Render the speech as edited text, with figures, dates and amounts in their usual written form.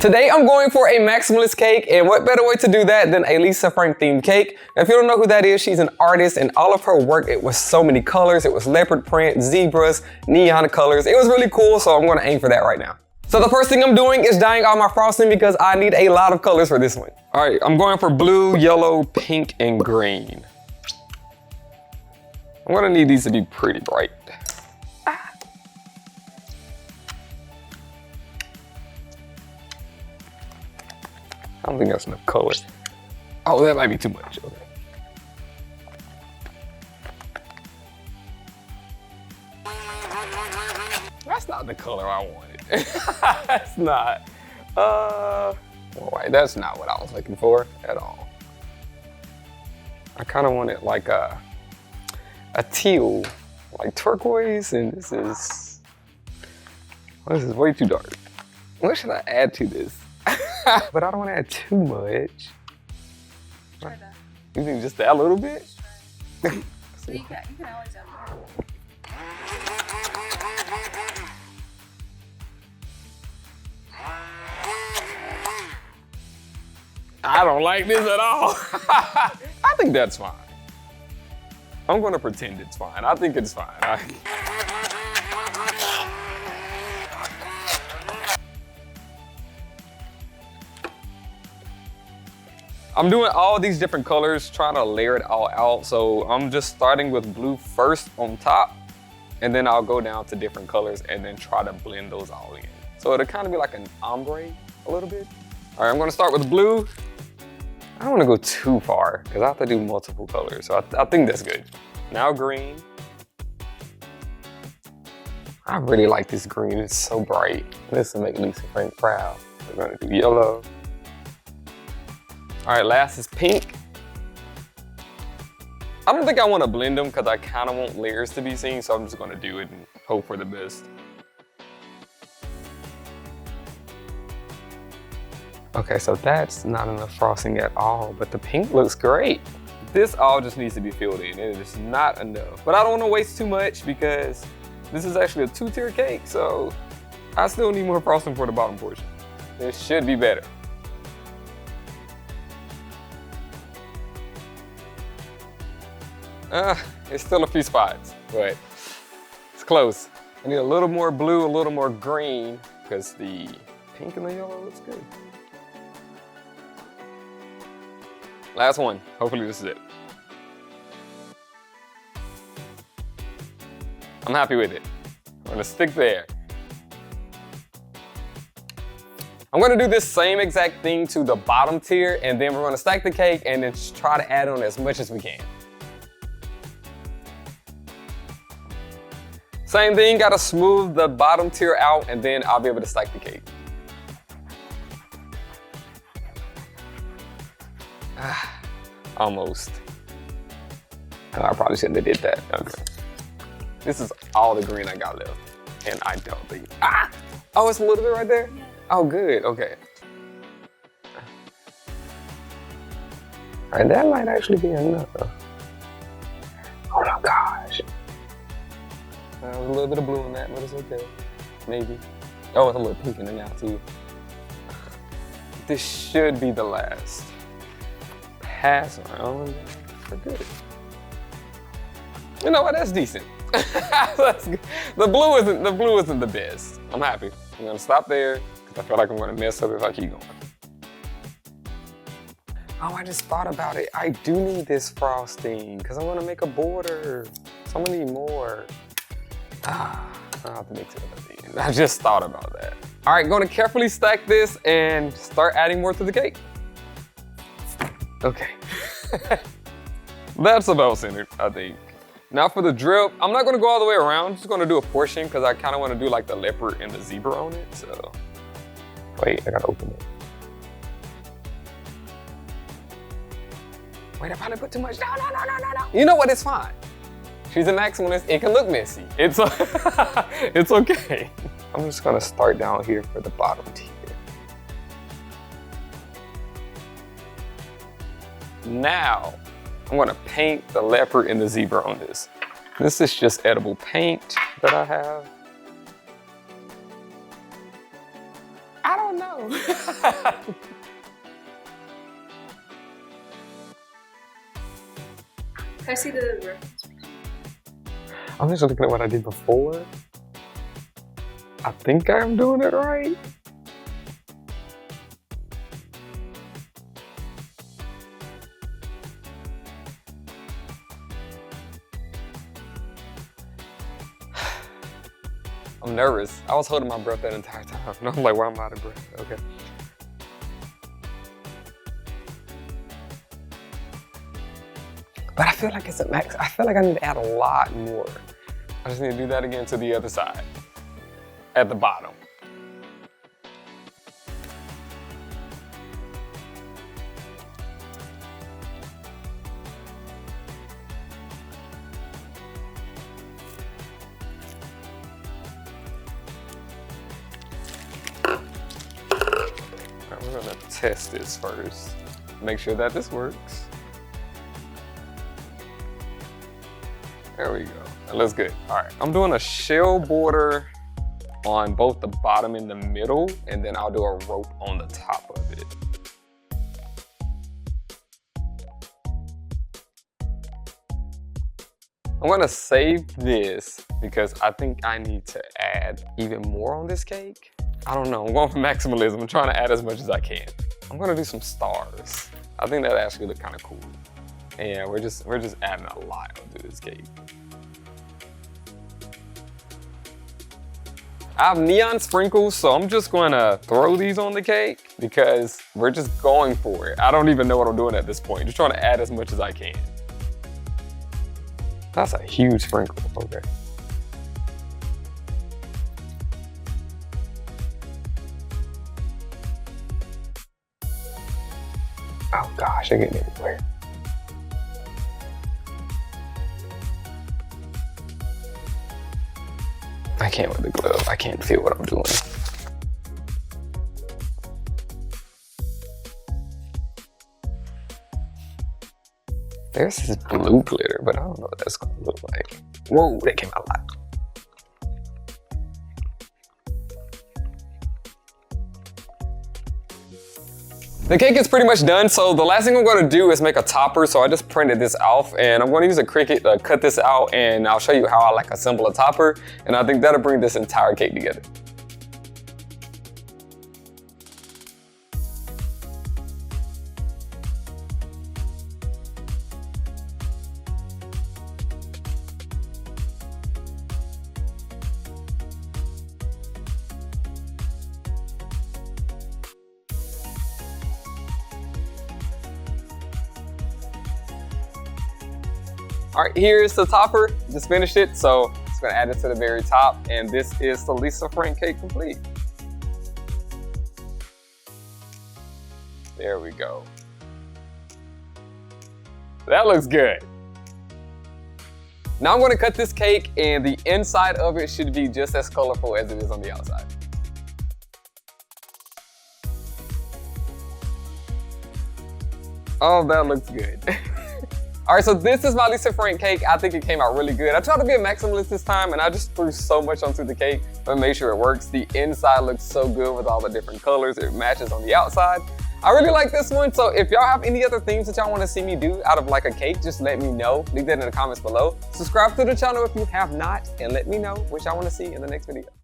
Today I'm going for a Maximalist cake, and what better way to do that than a Lisa Frank themed cake. Now, if you don't know who that is, she's an artist, and all of her work, it was so many colors. It was leopard print, zebras, neon colors. It was really cool, so I'm gonna aim for that right now. So the first thing I'm doing is dyeing all my frosting because I need a lot of colors for this one. All right, I'm going for blue, yellow, pink, and green. I'm gonna need these to be pretty bright. I don't think that's enough color. Oh, that might be too much. Okay. That's not the color I wanted. That's not. Well, wait, that's not what I was looking for at all. I kind of wanted like a teal, like turquoise, and this is way too dark. What should I add to this? But I don't want to add too much. Try that. You think just that little bit? So you can always add more. I don't like this at all. I think that's fine. I'm gonna pretend it's fine. I think it's fine. I'm doing all these different colors, trying to layer it all out. So I'm just starting with blue first on top, and then I'll go down to different colors and then try to blend those all in. So it'll kind of be like an ombre a little bit. All right, I'm gonna start with blue. I don't wanna go too far because I have to do multiple colors. So I think that's good. Now green. I really like this green, it's so bright. This will make Lisa Frank proud. We're gonna do yellow. All right, last is pink. I don't think I want to blend them because I kind of want layers to be seen, so I'm just going to do it and hope for the best. Okay, so that's not enough frosting at all, but the pink looks great. This all just needs to be filled in. It is not enough. But I don't want to waste too much because this is actually a 2-tier cake, so I still need more frosting for the bottom portion. It should be better. It's still a few spots, but it's close. I need a little more blue, a little more green, because the pink and the yellow looks good. Last one, hopefully this is it. I'm happy with it. I'm gonna stick there. I'm gonna do this same exact thing to the bottom tier, and then we're gonna stack the cake and then try to add on as much as we can. Same thing, gotta smooth the bottom tier out and then I'll be able to stack the cake. Almost. Oh, I probably shouldn't have did that. Okay. This is all the green I got left. And I don't think, oh, it's a little bit right there? Oh, good, okay. All right, that might actually be enough. Oh my gosh. There's a little bit of blue in that, but it's okay. Maybe. Oh, it's a little pink in there now too. This should be the last pass around. We're good. You know what? That's decent. That's good. The blue isn't the best. I'm happy. I'm gonna stop there because I feel like I'm gonna mess up if I keep going. Oh, I just thought about it. I do need this frosting because I'm gonna make a border. So I'm gonna need more. I'll have to mix it up at the end. I just thought about that. All right, going to carefully stack this and start adding more to the cake. Okay. That's about centered, I think. Now for the drip, I'm not gonna go all the way around. I'm just gonna do a portion because I kind of want to do like the leopard and the zebra on it, so. Wait, I gotta open it. Wait, I probably put too much. No. You know what, it's fine. She's a Maximalist, it can look messy. It's okay. I'm just gonna start down here for the bottom tier. Now, I'm gonna paint the leopard and the zebra on this. This is just edible paint that I have. I don't don't know. Can I see the reference? I'm just looking at what I did before. I think I'm doing it right. I'm nervous. I was holding my breath that entire time. And I'm like, why am I out of breath? Okay. But I feel like it's a max. I feel like I need to add a lot more. I just need to do that again to the other side. At the bottom. We're gonna test this first. Make sure that this works. There we go. That looks good. All right, I'm doing a shell border on both the bottom and the middle, and then I'll do a rope on the top of it. I'm gonna save this because I think I need to add even more on this cake. I don't know, I'm going for maximalism. I'm trying to add as much as I can. I'm gonna do some stars. I think that actually look kind of cool. And yeah, we're just adding a lot onto this cake. I have neon sprinkles, so I'm just gonna throw these on the cake because we're just going for it. I don't even know what I'm doing at this point. Just trying to add as much as I can. That's a huge sprinkle, okay. Oh gosh, they're getting everywhere. I can't with the glove. I can't feel what I'm doing. There's this blue glitter, but I don't know what that's gonna look like. Whoa, that came out a lot. The cake is pretty much done, so the last thing I'm gonna do is make a topper. So I just printed this off, and I'm gonna use a Cricut to cut this out, and I'll show you how I like assemble a topper, and I think that'll bring this entire cake together. All right, here's the topper. Just finished it, so just gonna add it to the very top, and this is the Lisa Frank cake complete. There we go. That looks good. Now I'm gonna cut this cake, and the inside of it should be just as colorful as it is on the outside. Oh, that looks good. All right, so this is my Lisa Frank cake. I think it came out really good. I tried to be a maximalist this time, and I just threw so much onto the cake, but made sure it works. The inside looks so good with all the different colors. It matches on the outside. I really like this one, so if y'all have any other things that y'all want to see me do out of like a cake, just let me know. Leave that in the comments below. Subscribe to the channel if you have not, and let me know what y'all want to see in the next video.